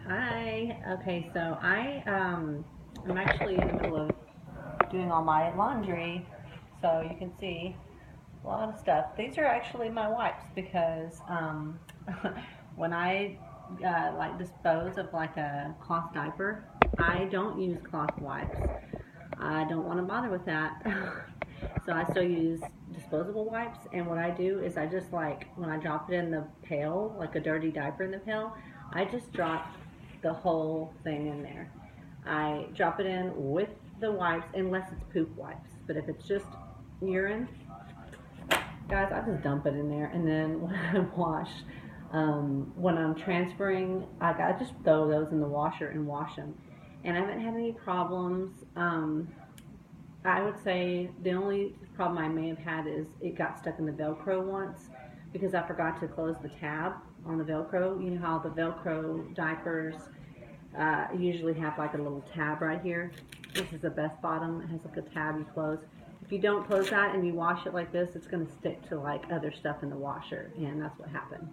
Hi. Okay, so I'm actually in the middle of doing all my laundry, so you can see a lot of stuff. These are actually my wipes because when I like dispose of like a cloth diaper, I don't use cloth wipes. I don't want to bother with that. So I still use disposable wipes, and what I do is I just like when I drop it in the pail, like a dirty diaper in the pail, I just drop the whole thing in there. I drop it in with the wipes unless it's poop wipes. But if it's just urine, guys, I just dump it in there, and then when I wash, when I'm transferring, I just throw those in the washer and wash them. And I haven't had any problems. I would say the only problem I may have had is it got stuck in the Velcro once because I forgot to close the tab on the Velcro. You know how the Velcro diapers usually have like a little tab right here. This is the best bottom. It has like a tab you close. If you don't close that and you wash it like this, it's going to stick to like other stuff in the washer, and that's what happened.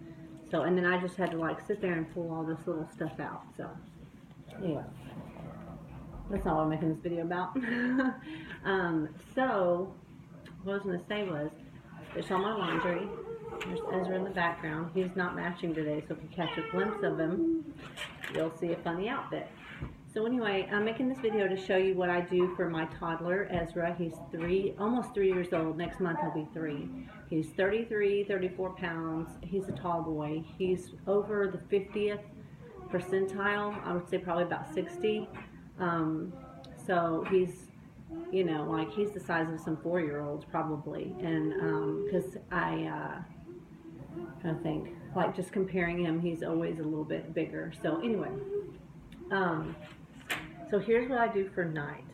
So, and then I just had to like sit there and pull all this little stuff out. So, anyway, that's not what I'm making this video about. So, what I was going to say was, there's all my laundry. There's Ezra in the background. He's not matching today, so if you catch a glimpse of him, you'll see a funny outfit. So anyway, I'm making this video to show you what I do for my toddler, Ezra. He's almost 3 years old. Next month he'll be 3. He's 34 pounds. He's a tall boy. He's over the 50th percentile. I would say probably about 60. So he's, like he's the size of some 4-year-olds probably. And because I'm trying to think, like just comparing him, he's always a little bit bigger. So anyway, so here's what I do for night.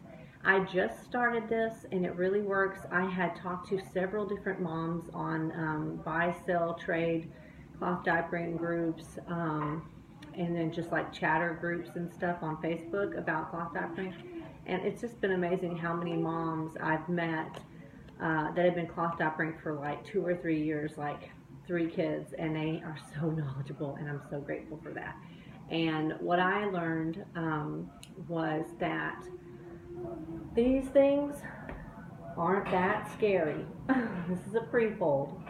I just started this and it really works. I had talked to several different moms on buy, sell, trade, cloth diapering groups, and then just like chatter groups and stuff on Facebook about cloth diapering. And it's just been amazing how many moms I've met that have been cloth diapering for like 2 or 3 years, like 3 kids, and they are so knowledgeable, and I'm so grateful for that. And what I learned was that these things aren't that scary. This is a prefold.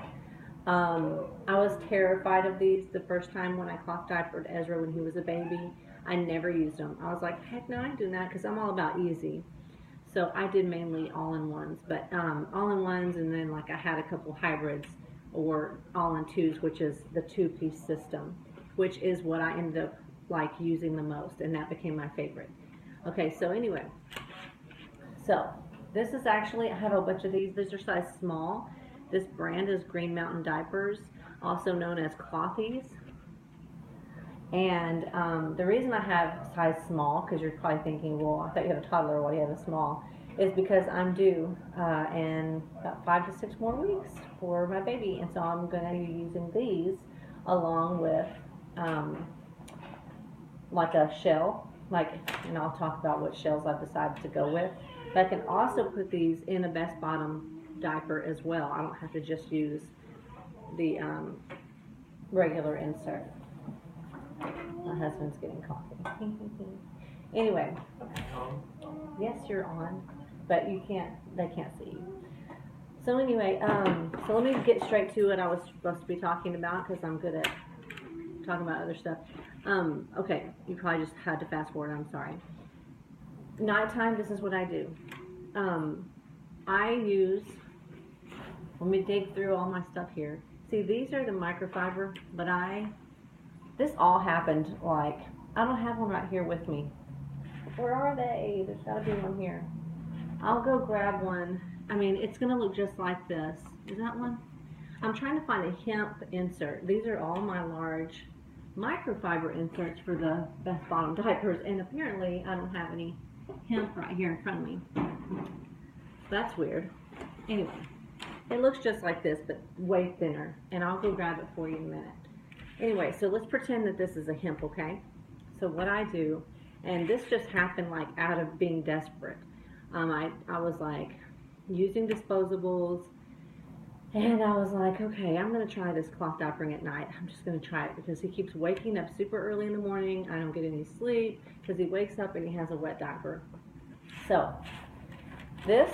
I was terrified of these the first time when I cloth diapered Ezra when he was a baby. I never used them. I was like, heck no, I ain't doing that because I'm all about easy. So I did mainly all-in-ones, but all-in-ones, and then like I had a couple hybrids or all-in-twos, which is the 2-piece system, which is what I ended up like using the most, and that became my favorite. Okay, so anyway, so this is actually, I have a bunch of these. These are size small. This brand is Green Mountain Diapers, also known as Cloth-eez. And the reason I have size small, because you're probably thinking, well, I thought you have a toddler, why do you have a small, is because I'm due in about 5 to 6 more weeks for my baby, and so I'm going to be using these along with like a shell, and I'll talk about what shells I've decided to go with. But I can also put these in a best bottom diaper as well. I don't have to just use the regular insert. My husband's getting coffee. Anyway, yes, you're on, but they can't see you. So anyway, so let me get straight to what I was supposed to be talking about, because I'm good at talking about other stuff. Okay, you probably just had to fast forward, I'm sorry. Nighttime, this is what I do. Let me dig through all my stuff here. See, these are the microfiber, but this all happened, like, I don't have one right here with me. Where are they? There's gotta be one here. I'll go grab one. I mean, it's gonna look just like this. Is that one? I'm trying to find a hemp insert. These are all my large microfiber inserts for the best bottom diapers, and apparently I don't have any hemp right here in front of me. That's weird. Anyway, it looks just like this, but way thinner, and I'll go grab it for you in a minute. Anyway, so let's pretend that this is a hemp, okay? So what I do, and this just happened like out of being desperate. I was like using disposables, And I was like, okay, I'm going to try this cloth diapering at night. I'm just going to try it because he keeps waking up super early in the morning. I don't get any sleep because he wakes up and he has a wet diaper. So, this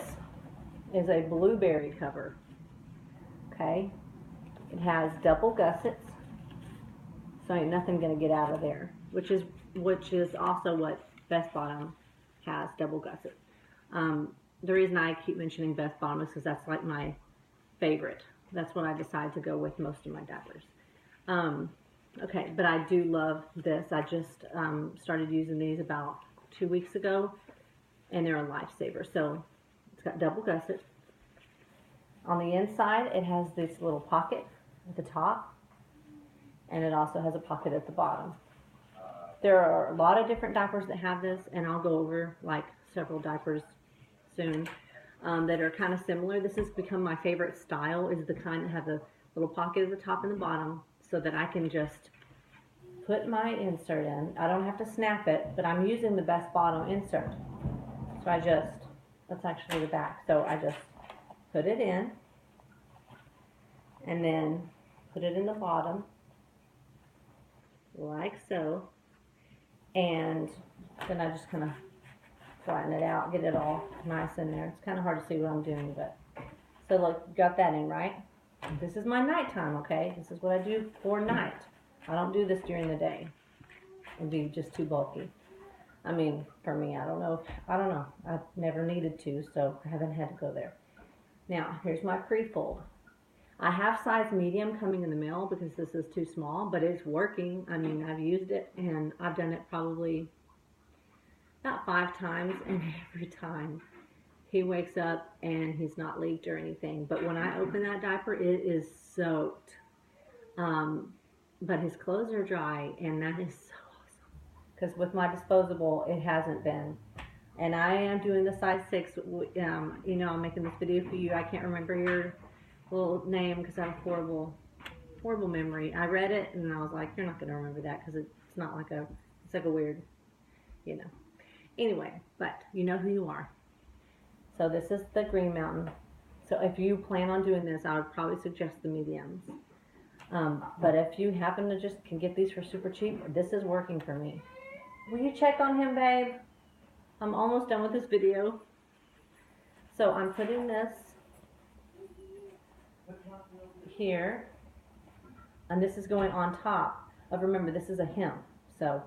is a blueberry cover. Okay? It has double gussets, so ain't nothing going to get out of there, which is also what Best Bottom has, double gussets. The reason I keep mentioning Best Bottom is because that's like my favorite. That's what I decide to go with most of my diapers. Okay, but I do love this. I just started using these about 2 weeks ago, and they're a lifesaver. So it's got double gusset. On the inside, it has this little pocket at the top, and it also has a pocket at the bottom. There are a lot of different diapers that have this, and I'll go over like several diapers soon that are kind of similar. This has become my favorite style, is the kind that have a little pocket at the top and the bottom, so that I can just put my insert in. I don't have to snap it, but I'm using the Best Bottom insert. So that's actually the back. So I just put it in, and then put it in the bottom, like so, and then I just kind of flatten it out, get it all nice in there. It's kind of hard to see what I'm doing, but so look, got that in, right? This is my nighttime, okay? This is what I do for night. I don't do this during the day. It'd be just too bulky. I mean, for me, I don't know. I've never needed to, so I haven't had to go there. Now, here's my pre-fold. I have size medium coming in the mail because this is too small, but it's working. I mean, I've used it, and I've done it probably about 5 times, and every time he wakes up and he's not leaked or anything. But when I open that diaper, it is soaked. But his clothes are dry, and that is so awesome. Because with my disposable, it hasn't been. And I am doing the size 6. You know, I'm making this video for you. I can't remember your little name because I have a horrible memory. I read it, and I was like, you're not going to remember that because it's not like it's like a weird, you know. Anyway, but you know who you are. So this is the Green Mountain. So if you plan on doing this, I would probably suggest the mediums. But if you happen to just can get these for super cheap, this is working for me. Will you check on him, babe? I'm almost done with this video. So I'm putting this here, and this is going on top of, remember, this is a hem. So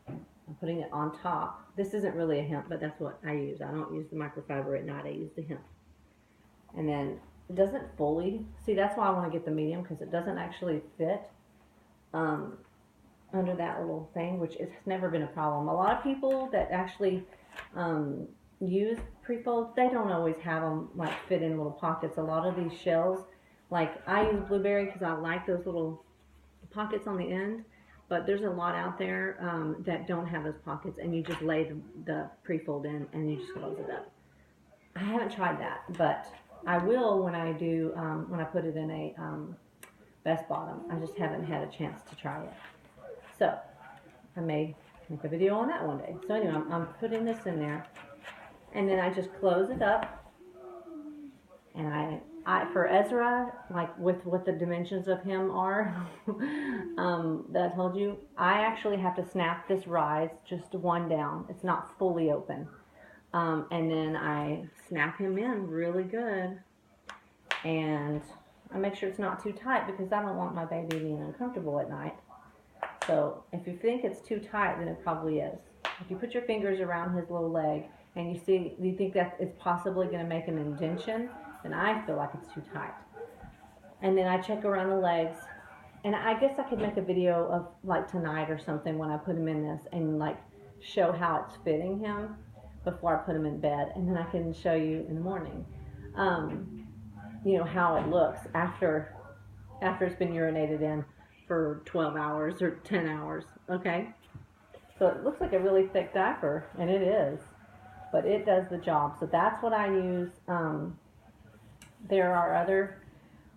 I'm putting it on top. This isn't really a hemp, but that's what I use. I don't use the microfiber at night. I use the hemp. And then it doesn't fully, see, that's why I want to get the medium, because it doesn't actually fit under that little thing, which has never been a problem. A lot of people that actually use prefolds, they don't always have them like fit in little pockets. A lot of these shells, like I use Blueberry because I like those little pockets on the end. But there's a lot out there that don't have those pockets, and you just lay the prefold in and you just close it up. I haven't tried that, but I will when I do, when I put it in a Best Bottom. I just haven't had a chance to try it. So I may make a video on that one day. So anyway, I'm putting this in there, and then I just close it up, and I for Ezra, like with what the dimensions of him are, that I told you, I actually have to snap this rise just one down. It's not fully open. And then I snap him in really good, and I make sure it's not too tight because I don't want my baby being uncomfortable at night. So if you think it's too tight, then it probably is. If you put your fingers around his little leg and you think that it's possibly going to make an indentation, then I feel like it's too tight. And then I check around the legs, and I guess I could make a video of like tonight or something when I put him in this and like show how it's fitting him before I put him in bed, and then I can show you in the morning, you know, how it looks after it's been urinated in for 12 hours or 10 hours, okay? So it looks like a really thick diaper, and it is, but it does the job. So that's what I use. There are other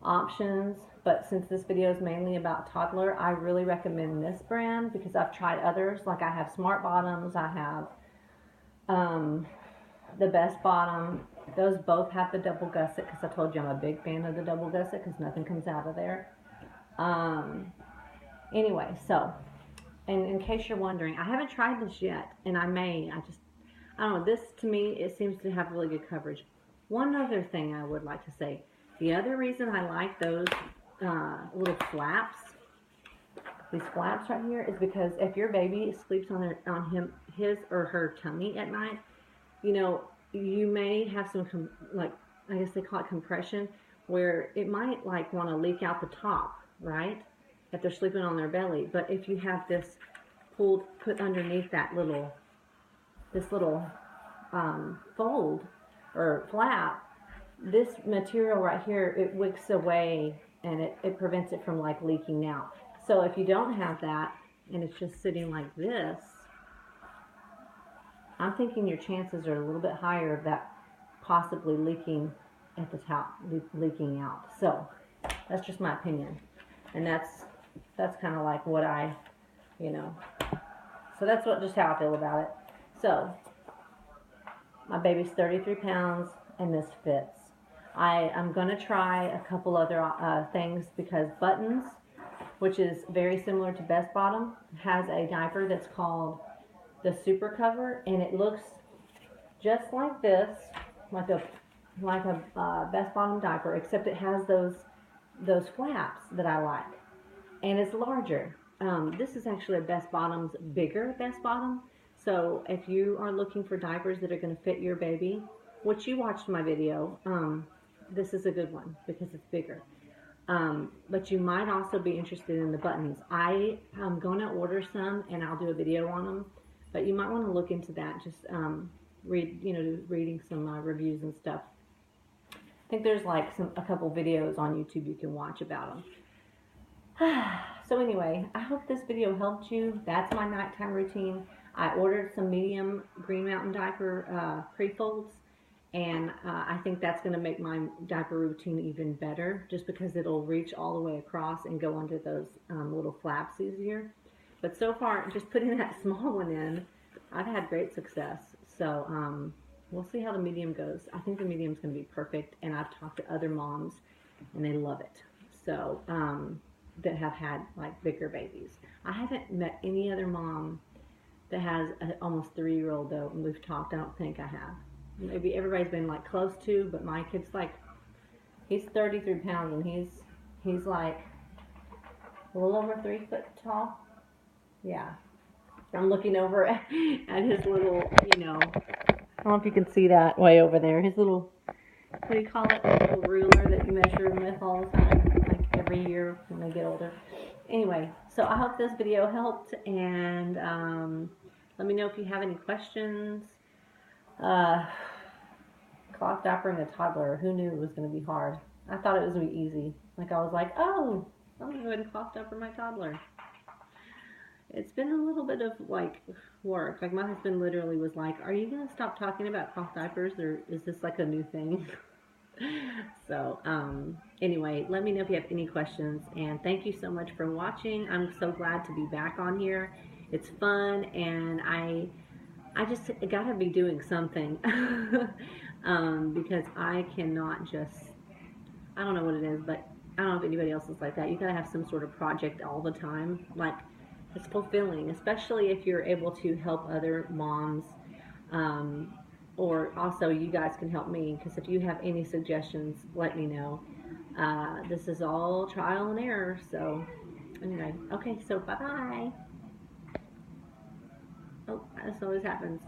options, but since this video is mainly about toddler, I really recommend this brand because I've tried others. Like I have Smart Bottoms, I have the Best Bottom, Those both have the double gusset because I told you I'm a big fan of the double gusset because nothing comes out of there. Um, anyway, so, and in case you're wondering, I haven't tried this yet, and I may. I don't know. This to me, it seems to have really good coverage. One other thing I would like to say: the other reason I like those little flaps, these flaps right here, is because if your baby sleeps on his or her tummy at night, you know, you may have some like, I guess they call it compression, where it might like want to leak out the top, right? If they're sleeping on their belly. But if you have this put underneath this little fold or flap, this material right here, it wicks away and it prevents it from like leaking out. So if you don't have that and it's just sitting like this, I'm thinking your chances are a little bit higher of that possibly leaking at the top, leaking out. So that's just my opinion, and that's kind of like what I, you know. So that's just how I feel about it. So my baby's 33 pounds, and this fits. I'm gonna try a couple other things because Buttons, which is very similar to Best Bottom, has a diaper that's called the Super Cover, and it looks just like this, like a Best Bottom diaper, except it has those flaps that I like, and it's larger. This is actually a Best Bottom's bigger Best Bottom. So if you are looking for diapers that are going to fit your baby, which you watched my video, this is a good one because it's bigger. But you might also be interested in the Buttons. I am going to order some and I'll do a video on them. But you might want to look into that. Just reading some reviews and stuff. I think there's like a couple videos on YouTube you can watch about them. So anyway, I hope this video helped you. That's my nighttime routine. I ordered some medium Green Mountain diaper prefolds, and I think that's going to make my diaper routine even better, just because it'll reach all the way across and go under those little flaps easier. But so far, just putting that small one in, I've had great success. So we'll see how the medium goes. I think the medium's going to be perfect, and I've talked to other moms, and they love it. So that have had like bigger babies. I haven't met any other mom that has an almost 3-year-old though, and we've talked. I don't think I have. Maybe everybody's been like close to, but my kid's like, he's 33 pounds, and he's like a little over 3 foot tall. Yeah. I'm looking over at his little, I don't know if you can see that way over there. His little, what do you call it? A little ruler that you measure them with all the time, like every year when they get older. Anyway, so I hope this video helped, and let me know if you have any questions. Cloth diapering a toddler. Who knew it was going to be hard? I thought it was going to be easy. Like, I was like, oh, I'm going to go ahead and cloth diaper my toddler. It's been a little bit of like work. Like, my husband literally was like, are you going to stop talking about cloth diapers, or is this like a new thing? So anyway, let me know if you have any questions, and thank you so much for watching. I'm so glad to be back on here. It's fun, and I just gotta be doing something because I cannot just, I don't know what it is, but I don't know if anybody else is like that. You gotta have some sort of project all the time. Like, it's fulfilling, especially if you're able to help other moms, or also you guys can help me, because if you have any suggestions, let me know. This is all trial and error. So anyway, okay, so bye bye. Oh, this always happens.